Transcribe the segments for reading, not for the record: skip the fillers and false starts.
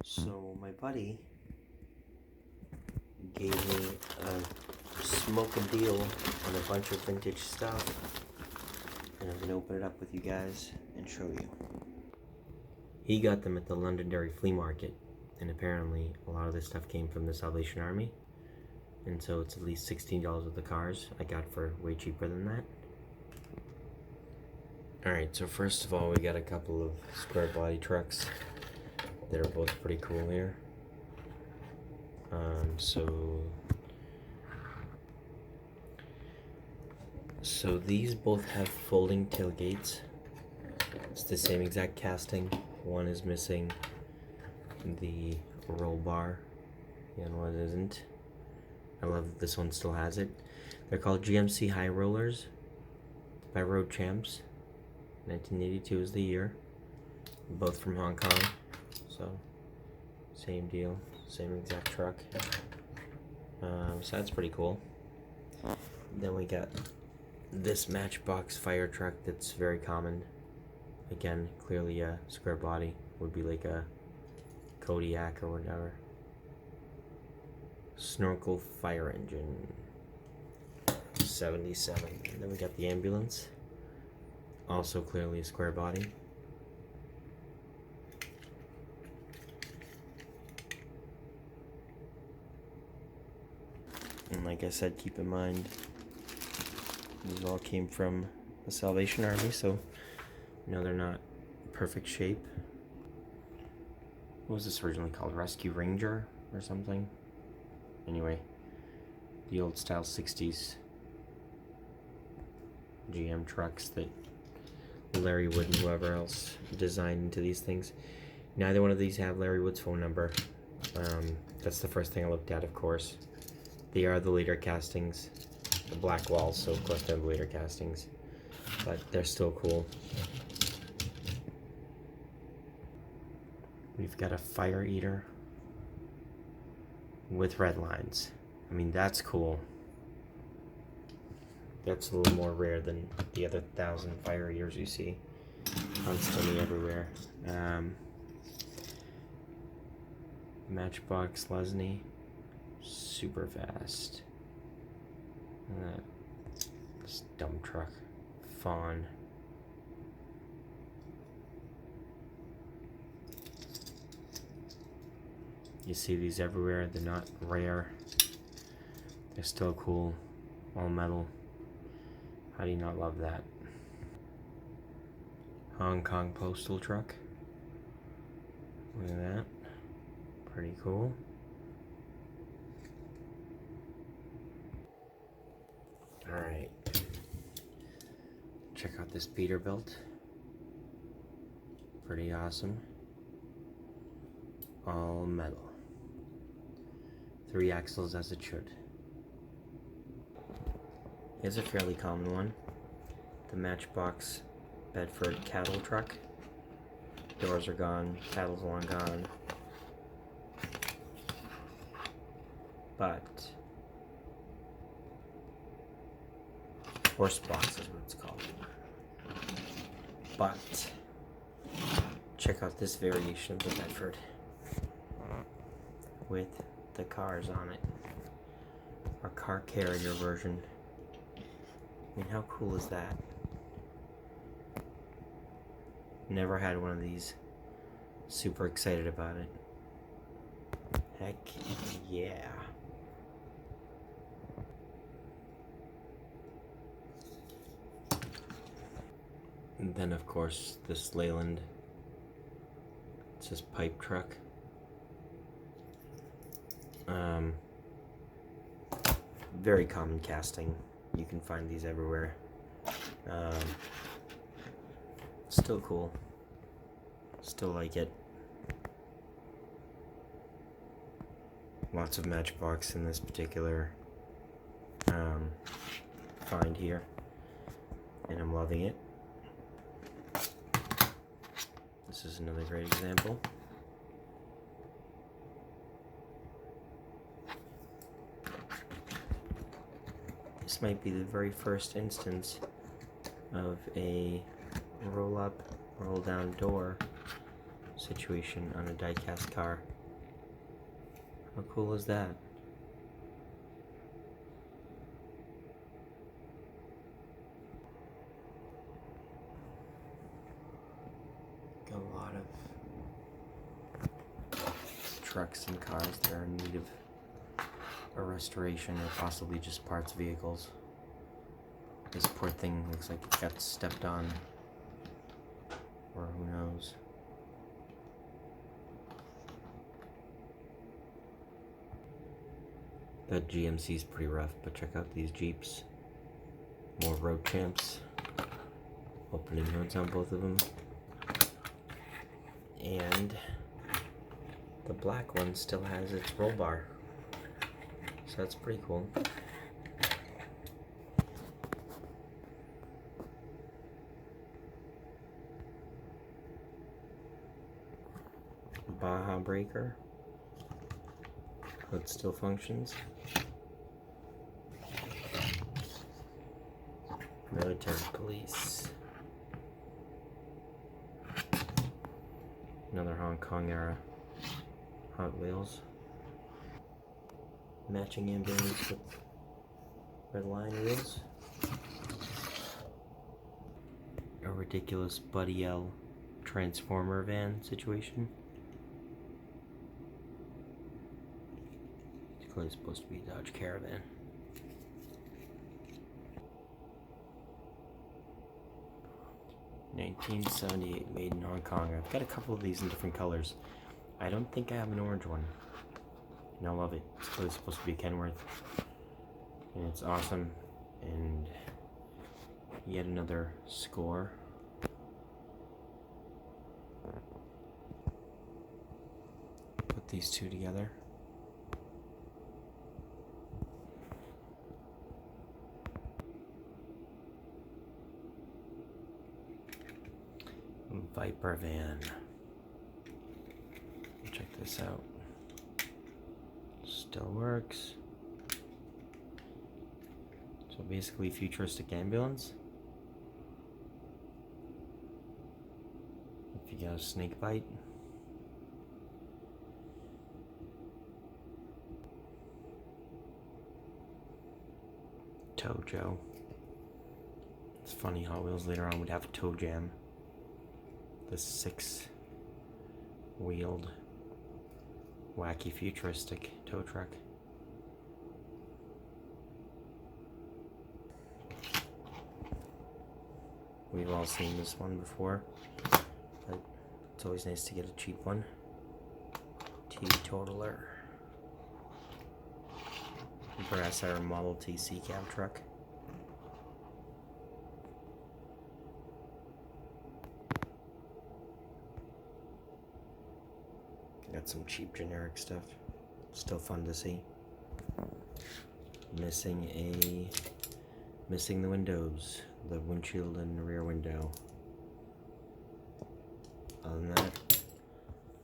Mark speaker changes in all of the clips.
Speaker 1: So my buddy gave me a smoke a deal on a bunch of vintage stuff, and I'm gonna open it up with you guys and show you. He got them at the Londonderry Flea Market, and apparently a lot of this stuff came from the Salvation Army, and so it's at least $16 worth of cars I got for way cheaper than that. Alright, so first of all, we got a couple of square body trucks that are both pretty cool here. So these both have folding tailgates. It's the same exact casting. One is missing the roll bar, the other one isn't. I love that this one still has it. They're called GMC High Rollers by Road Champs. 1982 is the year. Both from Hong Kong, so same deal, same exact truck. So that's pretty cool. Then we got this Matchbox fire truck that's very common. Again, clearly a square body, would be like a Kodiak or whatever. Snorkel fire engine, 77. And then we got the ambulance, also clearly a square body. And like I said, keep in mind, these all came from the Salvation Army, so you know they're not perfect shape. What was this originally called? Rescue Ranger or something? Anyway, the old style 60s GM trucks that Larry Wood and whoever else designed into these things. Neither one of these have Larry Wood's phone number. That's the first thing I looked at, of course. They are the later castings, the black walls, so of course they're the later castings, but they're still cool. We've got a fire eater with red lines. I mean, that's cool. That's a little more rare than the other 1,000 fire eaters you see constantly everywhere. Matchbox Lesney. Super fast. This dump truck. Fawn. You see these everywhere. They're not rare. They're still cool. All metal. How do you not love that? Hong Kong postal truck. Look at that. Pretty cool. Alright, check out this Peterbilt. Pretty awesome. All metal. 3 axles as it should. Here's a fairly common one. The Matchbox Bedford cattle truck. Doors are gone, cattle's long gone. But horse box is what it's called. But check out this variation of the Bedford with the cars on it. Our car carrier version. I mean, how cool is that? Never had one of these. Super excited about it. Heck yeah. And then, of course, this Leyland. It's this pipe truck. Very common casting. You can find these everywhere. Still cool. Still like it. Lots of Matchbox in this particular find here. And I'm loving it. This is another great example. This might be the very first instance of a roll-up, roll-down door situation on a diecast car. How cool is that? Got a lot of trucks and cars that are in need of a restoration or possibly just parts vehicles. This poor thing looks like it got stepped on, or who knows. That GMC is pretty rough, but check out these Jeeps. More road champs. Opening hoods on both of them. And the black one still has its roll bar. So that's pretty cool. Baja breaker. Hood still functions. Military police. Another Hong Kong era Hot Wheels. Matching ambulance with red line wheels. A ridiculous Buddy L Transformer van situation. It's clearly supposed to be a Dodge Caravan. $1978, made in Hong Kong. I've got a couple of these in different colors. I don't think I have an orange one. And I love it. It's clearly supposed to be Kenworth. And it's awesome. And yet another score. Put these two together. Viper van. Check this out. Still works. So basically futuristic ambulance. If you got a snake bite. Toe Joe. It's funny, Hot Wheels later on would have a toe jam. The 6-wheeled, wacky futuristic tow truck. We've all seen this one before, but it's always nice to get a cheap one. Teetotaler. Brass Air Model T C cab truck. Got some cheap generic stuff. Still fun to see. Missing the windows, the windshield and the rear window. Other than that,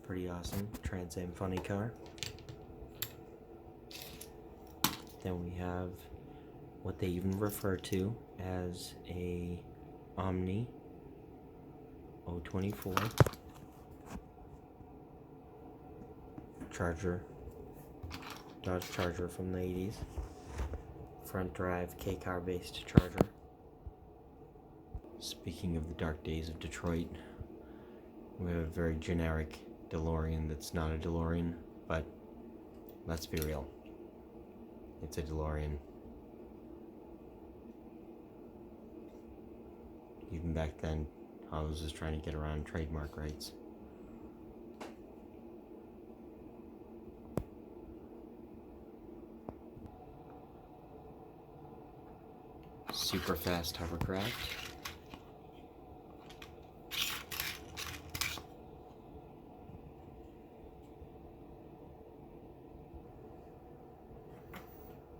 Speaker 1: pretty awesome. Trans Am funny car. Then we have what they even refer to as a Omni 024 Charger, Dodge Charger from the 80s. Front drive K-car based Charger. Speaking of the dark days of Detroit, we have a very generic DeLorean that's not a DeLorean, but let's be real. It's a DeLorean. Even back then, I was just trying to get around trademark rights. Super fast hovercraft.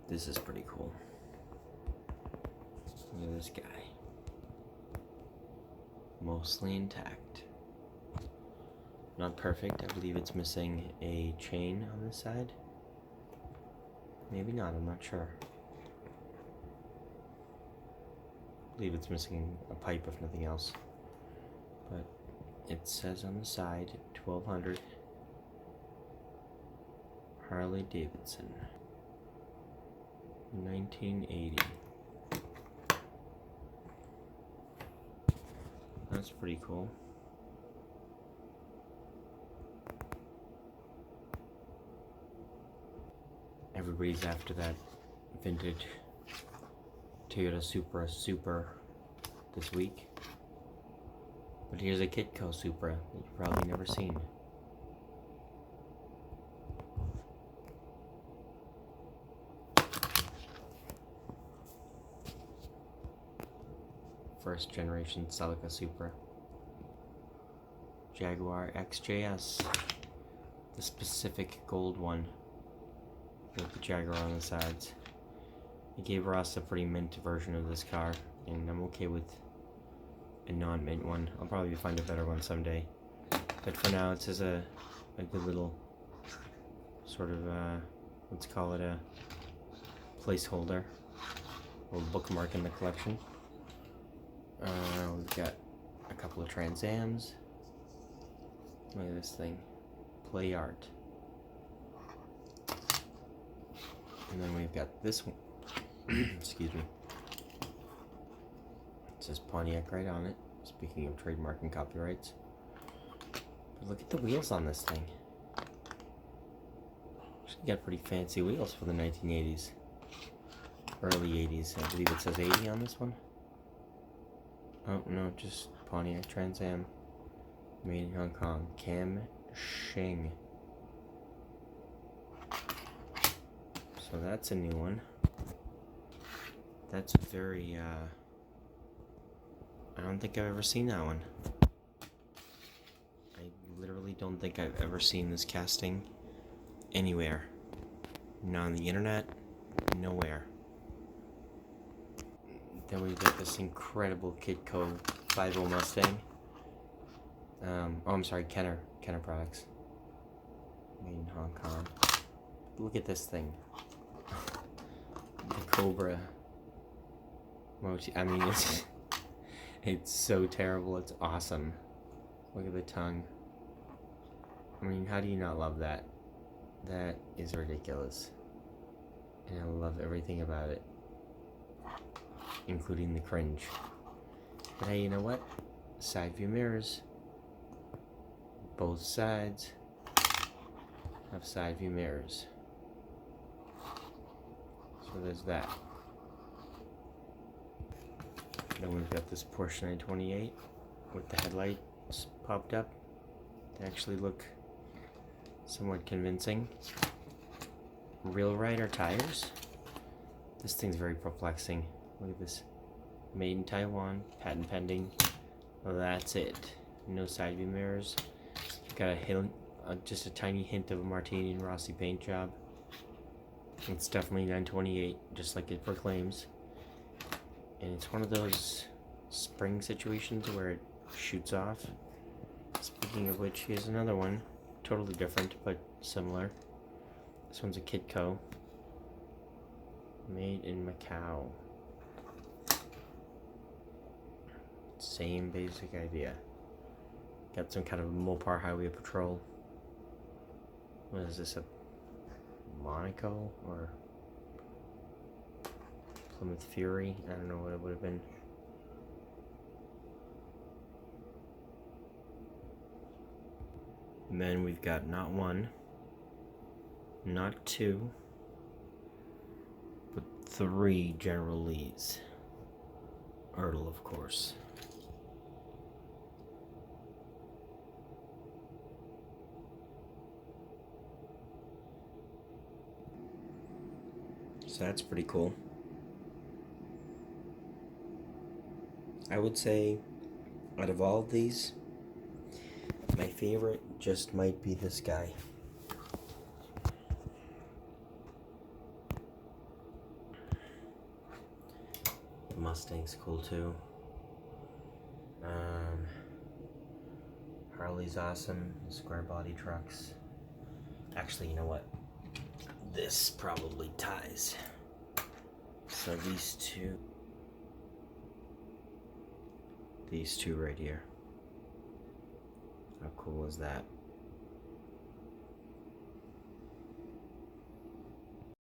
Speaker 1: This is pretty cool. Look at this guy. Mostly intact. Not perfect. I believe it's missing a chain on this side. Maybe not, I'm not sure. I believe it's missing a pipe if nothing else. But It says on the side 1200 Harley Davidson 1980. That's pretty cool. Everybody's after that vintage Toyota Supra Super this week. But here's a Kitco Supra that you've probably never seen. First generation Celica Supra. Jaguar XJS. The specific gold one. With the Jaguar on the sides. He gave Ross a pretty mint version of this car, and I'm okay with a non-mint one. I'll probably find a better one someday. But for now, it's just a good little sort of, let's call it a placeholder. A little bookmark in the collection. We've got a couple of Trans Ams. Look at this thing. Play art. And then we've got this one. Excuse me. It says Pontiac right on it. Speaking of trademark and copyrights. But look at the wheels on this thing. Actually got pretty fancy wheels for the 1980s. Early 80s. I believe it says 80 on this one. Oh, no, just Pontiac Trans Am. Made in Hong Kong. Cam Shing. So that's a new one. That's very, I don't think I've ever seen that one. I literally don't think I've ever seen this casting anywhere. Not on the internet, nowhere. Then we've got this incredible Kitco 5.0 Mustang. I'm sorry, Kenner products. Made in Hong Kong. Look at this thing. The Cobra mochi. I mean, it's so terrible. It's awesome. Look at the tongue. I mean, how do you not love that? That is ridiculous. And I love everything about it, including the cringe. But hey, you know what? Side view mirrors. Both sides have side view mirrors. So there's that. Then we've got this Porsche 928 with the headlights popped up. They actually look somewhat convincing. Real rider tires. This thing's very perplexing. Look at this. Made in Taiwan, patent pending. Well, that's it. No side view mirrors. Got a hint, just a tiny hint of a Martini and Rossi paint job. It's definitely 928, just like it proclaims. And it's one of those spring situations where it shoots off. Speaking of which, here's another one. Totally different, but similar. This one's a Kitco. Made in Macau. Same basic idea. Got some kind of Mopar Highway Patrol. What is this, a Monaco or Plymouth Fury? I don't know what it would have been. And then we've got not one, not two, but 3 General Lees. Ertl, of course. So that's pretty cool. I would say, out of all of these, my favorite just might be this guy. The Mustang's cool too. Harley's awesome. Square body trucks. Actually, you know what? This probably ties. So these two right here. How cool is that?